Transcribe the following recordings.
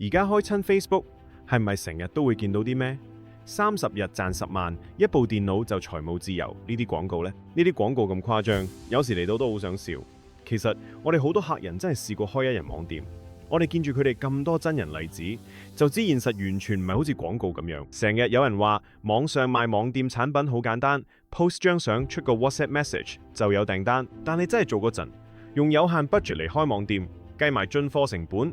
而家開親 Facebook 係咪成日都會見到啲咩30日賺10萬，一部電腦就財務自由呢啲廣告呢？呢啲廣告咁誇張，有時嚟到都好想笑。其實我哋好多客人真係試過開一人網店，我哋見住佢哋咁多真人例子，就知現實完全唔係好似廣告咁樣。成日有人話網上賣網店產品好簡單，post 張相出個 WhatsApp message 就有訂單，但你真係做嗰陣，用有限 budget 嚟開網店，計埋進貨成本、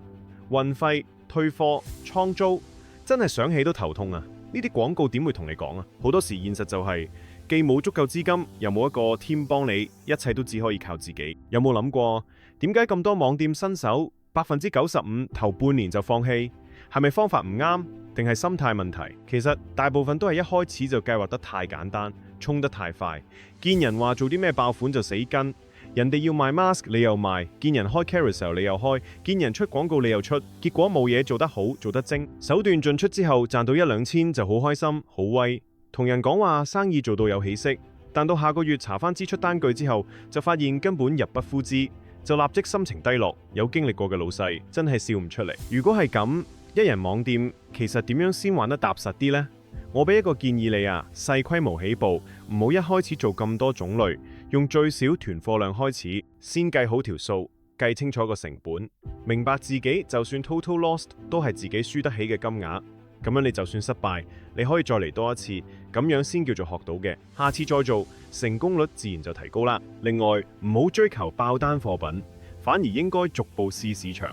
運費、退貨、倉租，真係想起都頭痛啊！呢啲廣告點會同你講啊？好多時現實就係既冇足夠資金，又冇一個 team 幫你，一切都只可以靠自己。有冇諗過點解咁多網店新手95%頭半年就放棄？係咪方法唔啱，定係心態問題？其實大部分都係一開始就計劃得太簡單，衝得太快，見人話做啲咩爆款就死跟。人哋要賣 mask 你又賣，見人開 carousel 你又開，見人出廣告你又出，結果冇嘢做得好做得精，手段盡出之後賺到1-2千就好開心好威，同人講話生意做到有起色，但到下個月查翻支出單據之後，就發現根本入不敷支，就立即心情低落。有經歷過嘅老細真係笑唔出嚟。如果係咁，一人網店其實點樣先玩得踏實啲呢？我俾一個建議你啊，細規模起步，唔好一開始做咁多種類，用最少囤貨量開始，先計好條數，計清楚個成本，明白自己就算 total lost 都係自己輸得起嘅金額，咁樣你就算失敗，你可以再嚟多一次，咁樣先叫做學到嘅，下次再做，成功率自然就提高啦。另外，唔好追求爆單貨品，反而應該逐步試市場，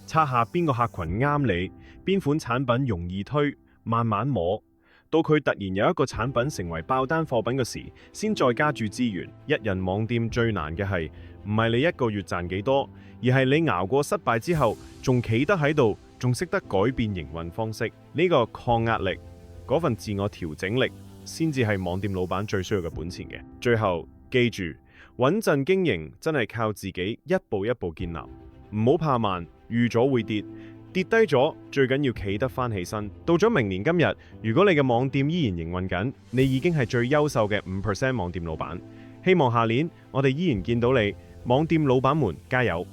測下邊個客群啱你，邊款產品容易推，慢慢摸。到佢突然有一個產品成為爆單貨品嘅時，先再加注資源。一人網店最難嘅係唔係你一個月賺幾多，而係你熬過失敗之後，仲企得喺度，仲識得改變營運方式。呢個抗壓力，嗰份自我調整力，先至係網店老闆最需要嘅本錢嘅。最後記住，穩陣經營真係靠自己一步一步建立，唔好怕慢，預咗會跌。跌低咗，最緊要企得翻起身。到咗明年今日，如果你嘅網店依然營運緊，你已經係最優秀嘅5% 網店老闆。希望下年我哋依然見到你，網店老闆們加油！